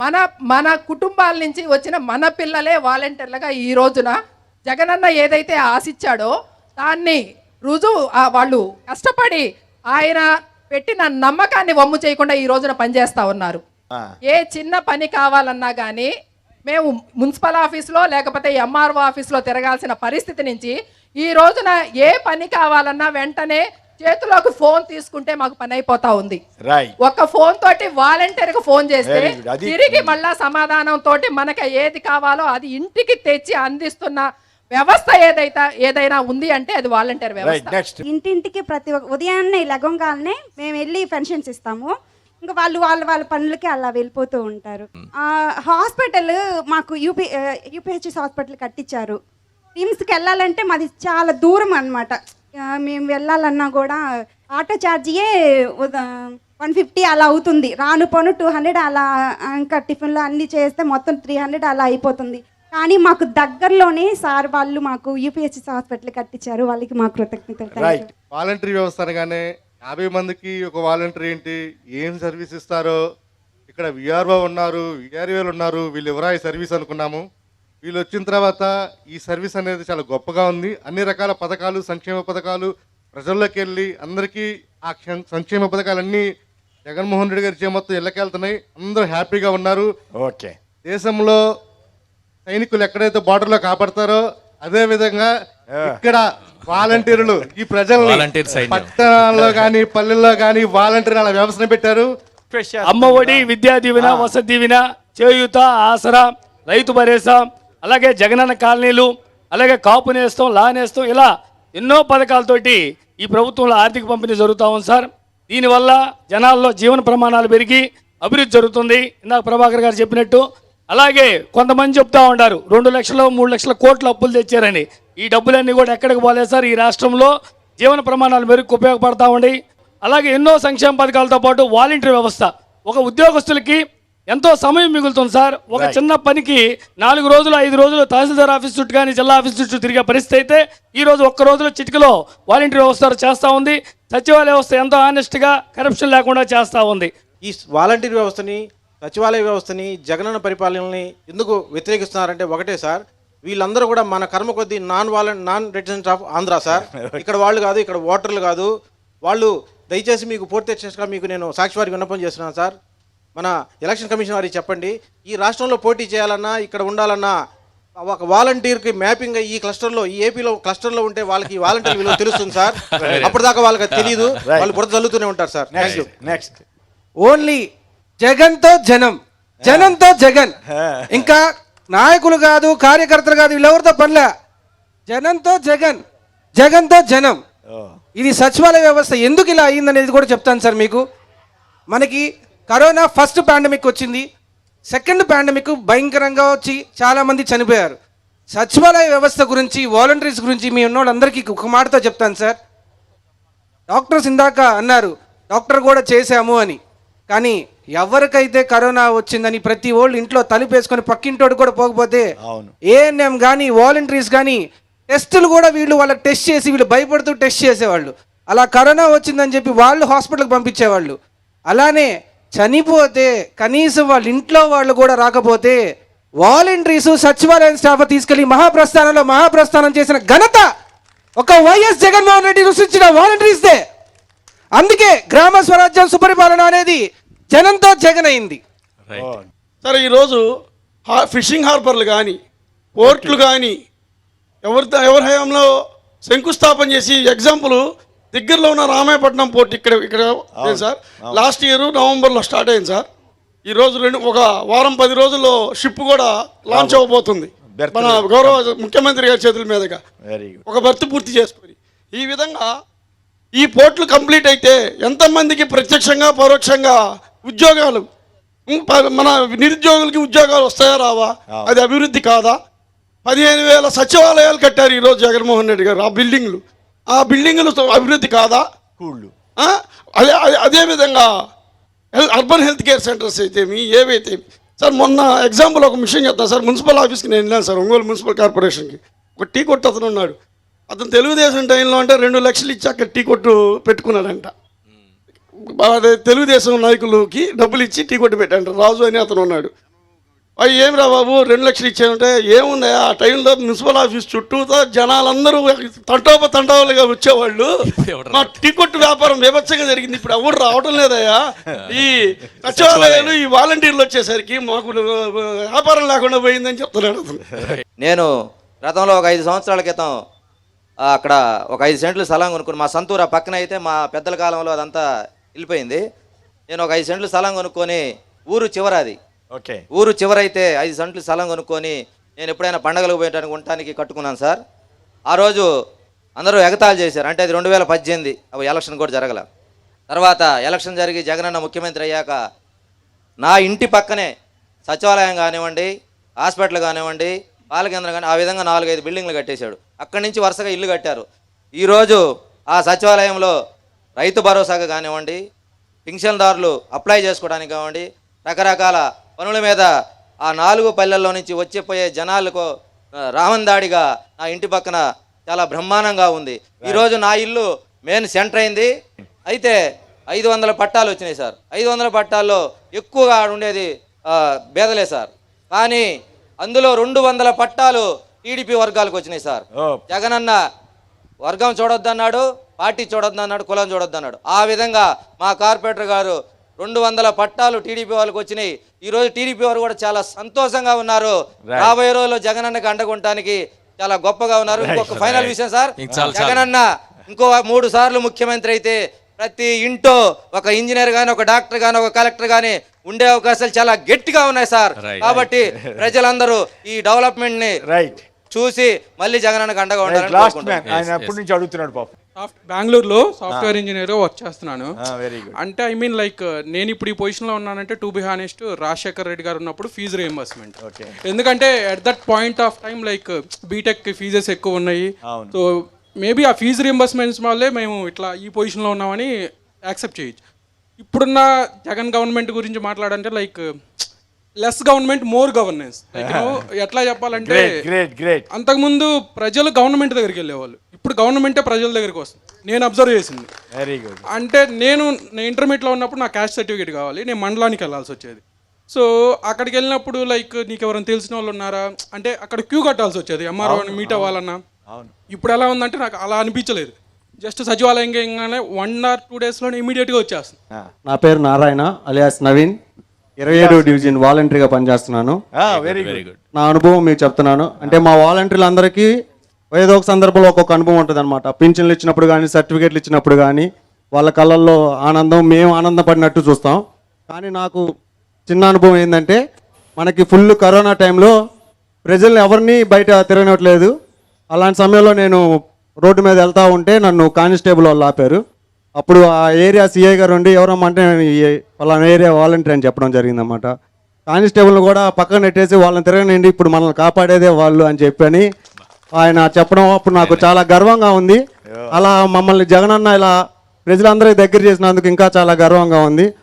మన మన కుటుంబాల నుంచి వచ్చిన మన పిల్లలే వాలంటీర్లుగా ఈ రోజున జగనన్న ఏదైతే ఆశించాడో దాన్ని రుజువు వాళ్ళు కష్టపడి ఆయన పెట్టిన నమ్మకాన్ని వమ్ము చేయకుండా ఈ రోజున పనిచేస్తా ఉన్నారు. ఏ చిన్న పని కావాలన్నా కానీ మేము మున్సిపల్ ఆఫీస్లో లేకపోతే ఎంఆర్ఓ ఆఫీస్లో తిరగాల్సిన పరిస్థితి నుంచి ఈ రోజున ఏ పని కావాలన్నా వెంటనే చేతిలోకి ఫోన్ తీసుకుంటే మాకు పని అయిపోతా ఉంది. ఒక ఫోన్ తోటి వాలంటీర్ కు ఫోన్ చేస్తే తిరిగి మళ్ళా సమాధానం తోటి మనకి ఏది కావాలో అది ఇంటికి తెచ్చి అందిస్తున్న వ్యవస్థ ఏదైనా ఉంది అంటే అది వాలంటీర్ వ్యవస్థ. ఇంటింటికి ప్రతి ఉదయాన్నే లగంగానే మేము వెళ్ళి పెన్షన్స్ ఇస్తాము. ఇంకా వాళ్ళ పనులకి అలా వెళ్ళిపోతూ ఉంటారు. హాస్పిటల్ మాకు యూపీహెచ్ఎస్ హాస్పిటల్ కట్టించారు. రిమ్స్కి వెళ్ళాలంటే మాది చాలా దూరం అన్నమాట. మేము వెళ్ళాలన్నా కూడా ఆటో ఛార్జీయే 150 అలా అవుతుంది. రాను పోను 200 అలా, ఇంకా టిఫిన్లో అన్నీ చేస్తే మొత్తం 300 అలా అయిపోతుంది. కానీ మాకు దగ్గరలోనే సార్ వాళ్ళు మాకు యూపీహెచ్ఎస్ హాస్పిటల్ కట్టించారు. వాళ్ళకి మా కృతజ్ఞతలు. వాలంటరీ వ్యవస్థ అనగానే 50 మందికి ఒక వాలంటరీ ఏంటి, ఏం సర్వీస్ ఇస్తారో, ఇక్కడ విఆర్ఓ ఉన్నారు, విఆర్ఓలు ఉన్నారు, వీళ్ళు ఎవరా ఈ సర్వీస్ అనుకున్నాము. వీళ్ళు వచ్చిన తర్వాత ఈ సర్వీస్ అనేది చాలా గొప్పగా ఉంది. అన్ని రకాల పథకాలు, సంక్షేమ పథకాలు ప్రజల్లోకి వెళ్ళి అందరికీ ఆ సంక్షేమ పథకాలన్నీ జగన్మోహన్ రెడ్డి గారి మొత్తం ఇళ్ళకెళ్తున్నాయి. అందరూ హ్యాపీగా ఉన్నారు. ఓకే, దేశంలో సైనికులు ఎక్కడైతే బార్డర్లో కాపాడతారో అదే విధంగా ఇక్కడ వాలంటీర్లు ఈ ప్రజల్ని పట్టణాల్లో కానీ పల్లెల్లో కానీ వాలంటీర్ అలా వ్యవస్థను పెట్టారు. అమ్మ ఒడి, విద్యా దీవెన, వసతి దీవెన, చేయూత, ఆసరా, రైతు భరోసా, అలాగే జగనన్న కాలనీలు, అలాగే కాపు నేస్తం, లా నేస్తం, ఇలా ఎన్నో పథకాలతోటి ఈ ప్రభుత్వంలో ఆర్థిక పంపిణీ జరుగుతూ ఉంది సార్. దీనివల్ల జనాల్లో జీవన ప్రమాణాలు పెరిగి అభివృద్ధి జరుగుతుంది. ఇందాక ప్రభాకర్ గారు చెప్పినట్టు. అలాగే కొంతమంది చెప్తా ఉంటారు 2 లక్షలు 3 లక్షల కోట్ల అప్పులు తెచ్చారని. ఈ డబ్బులన్నీ కూడా ఎక్కడికి పోలేదు సార్. ఈ రాష్ట్రంలో జీవన ప్రమాణాలు మెరుగు ఉపయోగపడతా ఉండి, అలాగే ఎన్నో సంక్షేమ పథకాలతో పాటు వాలంటీర్ వ్యవస్థ ఒక ఉద్యోగస్తులకి ఎంతో సమయం మిగులుతుంది సార్. ఒక చిన్న పనికి 4 రోజులు 5 రోజులు తహసీల్దార్ ఆఫీస్ చుట్టూ కానీ జిల్లా ఆఫీస్ చుట్టూ తిరిగే పరిస్థితి అయితే ఈ రోజు ఒక్క రోజులో చిటికలో వాలంటీర్ వ్యవస్థ చేస్తూ ఉంది. సచివాలయ వ్యవస్థ ఎంతో ఆనెస్ట్గా కరప్షన్ లేకుండా చేస్తూ ఉంది. ఈ వాలంటీర్ వ్యవస్థని, సచివాలయ వ్యవస్థని, జగనన్న పరిపాలనని ఎందుకు వ్యతిరేకిస్తున్నారంటే ఒకటే సార్, వీళ్ళందరూ కూడా మన కర్మ కొద్దీ non resident of Andhra sir. ఇక్కడ వాళ్ళు కాదు, ఇక్కడ ఓటర్లు కాదు వాళ్ళు. దయచేసి మీకు పూర్తి ఎక్స్టెన్స్గా మీకు నేను సాక్షివారికి విన్నపం చేస్తున్నాను సార్. మన ఎలక్షన్ కమిషన్ వారికి చెప్పండి, ఈ రాష్ట్రంలో పోటీ చేయాలన్నా, ఇక్కడ ఉండాలన్నా ఒక వాలంటీర్కి మ్యాపింగ్ ఈ క్లస్టర్లో, ఈ ఏపీలో క్లస్టర్లో ఉంటే వాళ్ళకి వాలంటీర్ విలువ తెలుస్తుంది సార్. అప్పటిదాకా వాళ్ళకి తెలియదు, వాళ్ళు బురద చల్లుతూనే ఉంటారు సార్. నెక్స్ట్ ఓన్లీ జగన్తో జనం, జనంతో జగన్. ఇంకా నాయకులు కాదు, కార్యకర్తలు కాదు, వీళ్ళెవరితో పనిలే. జనంతో జగన్, జగన్తో జనం. ఇది సచివాలయ వ్యవస్థ ఎందుకు ఇలా అయ్యిందనేది కూడా చెప్తాను సార్ మీకు. మనకి కరోనా ఫస్ట్ పాండమిక్ వచ్చింది, సెకండ్ పాండమిక్ భయంకరంగా వచ్చి చాలామంది చనిపోయారు. సచివాలయ వ్యవస్థ గురించి, వాలంటీర్స్ గురించి మీ ఉన్నోళ్ళందరికీ ఒక మాటతో చెప్తాను సార్. డాక్టర్స్ ఇందాక అన్నారు డాక్టర్ కూడా చేశాము అని, కానీ ఎవరికైతే కరోనా వచ్చిందని ప్రతి వాళ్ళు ఇంట్లో తలుపేసుకొని పక్కింటోడు కూడా పోకపోతే ఏఎన్ఎం కానీ వాలంటీర్స్ కానీ టెస్టులు కూడా వీళ్ళు వాళ్ళకి టెస్ట్ చేసి వీళ్ళు భయపడుతూ టెస్ట్ చేసేవాళ్ళు. అలా కరోనా వచ్చిందని చెప్పి వాళ్ళు హాస్పిటల్కి పంపించేవాళ్ళు. అలానే చనిపోతే కనీసం వాళ్ళ ఇంట్లో వాళ్ళు కూడా రాకపోతే వాలంటీర్స్, సచివాలయం స్టాఫ్ తీసుకెళ్లి మహాప్రస్థానం చేసిన ఘనత ఒక వైఎస్ జగన్మోహన్ రెడ్డి సృష్టించిన వాలంటీర్స్దే. అందుకే గ్రామ స్వరాజ్యం సుపరిపాలన అనేది జనంతో జగన్ అయింది. సరే, ఈరోజు ఫిషింగ్ హార్బర్లు కానీ, పోర్ట్లు కానీ ఎవరి హయాంలో శంకుస్థాపన చేసి, ఎగ్జాంపుల్ దగ్గరలో ఉన్న రామాయపట్నం పోర్ట్ ఇక్కడ సార్ లాస్ట్ ఇయర్ నవంబర్లో స్టార్ట్ అయింది సార్. ఈరోజు ఒక వారం 10 రోజుల్లో షిప్ కూడా లాంచ్ అవ్వబోతుంది మన గౌరవ ముఖ్యమంత్రి గారి చేతుల మీదుగా, ఒక బర్త్ పూర్తి చేసుకొని. ఈ విధంగా ఈ పోర్ట్లు కంప్లీట్ అయితే ఎంతమందికి ప్రత్యక్షంగా పరోక్షంగా ఉద్యోగాలు, మన నిరుద్యోగులకి ఉద్యోగాలు వస్తాయా రావా? అది అభివృద్ధి కాదా? 15,000 సచివాలయాలు కట్టారు ఈరోజు జగన్మోహన్ రెడ్డి గారు. ఆ బిల్డింగులు అభివృద్ధి కాదా? అదేవిధంగా అర్బన్ హెల్త్ కేర్ సెంటర్స్ అయితే ఏవైతే సార్, మొన్న ఎగ్జాంపుల్ ఒక విషయం చెప్తాను సార్. మున్సిపల్ ఆఫీస్కి నేను వెళ్ళాను సార్, ఒంగోలు మున్సిపల్ కార్పొరేషన్కి. ఒక టీ కొట్టు అతను ఉన్నాడు. అతను తెలుగుదేశం టైంలో అంటే 2 లక్షలు ఇచ్చి అక్కడ టీ కొట్టు పెట్టుకున్నాడంట. తెలుగుదేశం నాయకులకి డబ్బులు ఇచ్చి టీ కొట్టు పెట్టాడు. రాజు అని అతను ఉన్నాడు. అవి ఏమిరా బాబు 2 లక్షలు ఇచ్చామంటే ఏముందా ఆ టైంలో మున్సిపల్ ఆఫీస్ చుట్టూతో జనాలందరూ తంటాలుగా వచ్చేవాళ్ళు. మా టీ కొట్టు వ్యాపారం బీభత్సంగా జరిగింది. ఇప్పుడు ఎవరు రావడం లేదయ్యా. ఈ సచివాలయాలు ఈ వాలంటీర్లు వచ్చేసరికి మాకు వ్యాపారం లేకుండా పోయిందని చెప్తున్నాడు అతను. నేను గతంలో ఒక 5 సంవత్సరాల క్రితం అక్కడ ఒక 5 సెంట్లు స్థలం కొనుక్కుని, మా సంతూరు ఆ పక్కన అయితే మా పెద్దల కాలంలో అదంతా వెళ్ళిపోయింది. నేను ఒక 5 సెంట్లు స్థలం కొనుక్కొని ఊరు చివరది, ఓకే, ఊరు చివరైతే 5 సెంట్లు స్థలం కొనుక్కొని నేను ఎప్పుడైనా పండగలకు పోయటానికి ఉండటానికి కట్టుకున్నాను సార్. ఆ రోజు అందరూ ఎగతాళి చేశారు. అంటే అది 2018, అవి ఎలక్షన్ కూడా జరగల. తర్వాత ఎలక్షన్ జరిగి జగనన్న ముఖ్యమంత్రి అయ్యాక నా ఇంటి పక్కనే సచివాలయం కానివ్వండి, హాస్పిటల్ కానివ్వండి, పాలకేంద్రం కానీ, ఆ విధంగా 4-5 బిల్డింగ్లు కట్టేశాడు. అక్కడి నుంచి వరుసగా ఇల్లు కట్టారు. ఈరోజు ఆ సచివాలయంలో రైతు భరోసాగా కానివ్వండి, పింఛన్దారులు అప్లై చేసుకోవడానికి కానివ్వండి, రకరకాల పనుల మీద ఆ 4 పల్లెల్లో నుంచి వచ్చిపోయే జనాలకు రామందాడిగా నా ఇంటి పక్కన చాలా బ్రహ్మాండంగా ఉంది. ఈరోజు నా ఇల్లు మెయిన్ సెంటర్ అయింది. అయితే 500 పట్టాలు వచ్చినాయి సార్. 500 పట్టాల్లో ఎక్కువగా ఉండేది బేదలే సార్. కానీ అందులో 200 పట్టాలు టీడీపీ వర్గాలకు వచ్చినాయి సార్. జగనన్న వర్గం చూడొద్దన్నాడు, పార్టీ చూడొద్దన్నాడు, కులం చూడొద్దన్నాడు. ఆ విధంగా మా కార్పొరేటర్ గారు 200 పట్టాలు టీడీపీ వాళ్ళకి వచ్చినాయి. ఈరోజు టీడీపీ వారు కూడా చాలా సంతోషంగా ఉన్నారు. రాబోయే రోజుల్లో జగనన్నకి అండగుంటానికి చాలా గొప్పగా ఉన్నారు. ఇంకొక ఫైనల్ విషయం సార్, జగనన్న ఇంకో 3 సార్లు ముఖ్యమంత్రి అయితే ప్రతి ఇంటో ఒక ఇంజనీర్ కానీ, ఒక డాక్టర్ కానీ, ఒక కలెక్టర్ కానీ ఉండే అవకాశాలు చాలా గట్టిగా ఉన్నాయి సార్. కాబట్టి ప్రజలందరూ ఈ డెవలప్మెంట్ ని చూసి మళ్ళీ జగనన్నకి అండగా ఉండాలని ఆయన ఎప్పటి నుంచి అడుగుతున్నాడు పాపం. బెంగళూరులో సాఫ్ట్వేర్ ఇంజనీర్ వర్క్ చేస్తున్నాను. Very good. అంటే ఐ మీన్ లైక్ నేను ఇప్పుడు ఈ పొజిషన్లో ఉన్నానంటే to be honest Rajasekhar Reddy గారు ఉన్నప్పుడు ఫీజు రియంబర్స్మెంట్. ఎందుకంటే at that point of time like BTech fees ఎక్కువ ఉన్నాయి. సో మేబీ ఆ ఫీజు రియంబర్స్మెంట్స్ వల్లే మేము ఇట్లా ఈ పొజిషన్లో ఉన్నామని యాక్సెప్ట్ చేయొచ్చు. ఇప్పుడున్న జగన్ గవర్నమెంట్ గురించి మాట్లాడంటే like less government more governance. ఎట్లా చెప్పాలంటే అంతకుముందు ప్రజలు గవర్నమెంట్ దగ్గరికి వెళ్ళేవాళ్ళు, ఇప్పుడు గవర్నమెంటే ప్రజల దగ్గరికి వస్తుంది. నేను అబ్జర్వ్ చేసింది. Very good. అంటే నేను ఇంటర్మీడియట్లో ఉన్నప్పుడు నాకు క్యాస్ట్ సర్టిఫికేట్ కావాలి, నేను మండలానికి వెళ్ళాల్సి వచ్చేది. సో అక్కడికి వెళ్ళినప్పుడు లైక్ నీకు ఎవరైనా తెలిసిన వాళ్ళు ఉన్నారా అంటే అక్కడ క్యూ కట్టాల్సి వచ్చేది ఎంఆర్ఓని మీట్ అవ్వాలన్నా. ఇప్పుడు ఎలా ఉందంటే నాకు అలా అనిపించలేదు. జస్ట్ సచివాలయం గానే 1 or 2 daysలోనే ఇమీడియట్గా వచ్చేస్తుంది. నా పేరు నారాయణ అలియాస్ నవీన్, 27వ డివిజన్ వాలంటరీగా పనిచేస్తున్నాను. Very good. నా అనుభవం మీకు చెప్తున్నాను. అంటే మా వాలంటీర్లందరికీ ఏదో ఒక సందర్భంలో ఒక్కొక్క అనుభవం ఉంటుంది అనమాట. పింఛన్లు ఇచ్చినప్పుడు కానీ, సర్టిఫికేట్లు ఇచ్చినప్పుడు కానీ వాళ్ళ కళ్ళల్లో ఆనందం, మేము ఆనందపడినట్టు చూస్తాం. కానీ నాకు చిన్న అనుభవం ఏంటంటే, మనకి ఫుల్ కరోనా టైంలో ప్రజల్ని ఎవరిని బయట తిరగనట్లేదు. అలాంటి సమయంలో నేను రోడ్డు మీద వెళ్తూ ఉంటే నన్ను కానిస్టేబుల్ వాళ్ళు ఆపారు. అప్పుడు ఆ ఏరియా సిఐ గారు ఉండి ఎవరమ్మా అంటే నేను పలానా ఏరియా వాలంటీర్ అని చెప్పడం జరిగిందన్నమాట. కానిస్టేబుల్ని కూడా పక్కన నెట్టేసి వాళ్ళని తిరగనండి, ఇప్పుడు మనల్ని కాపాడేదే వాళ్ళు అని చెప్పని ఆయన చెప్పడం అప్పుడు నాకు చాలా గర్వంగా ఉంది. అలా మమ్మల్ని జగనన్న ఇలా ప్రజలందరికీ దగ్గర చేసినందుకు ఇంకా చాలా గర్వంగా ఉంది.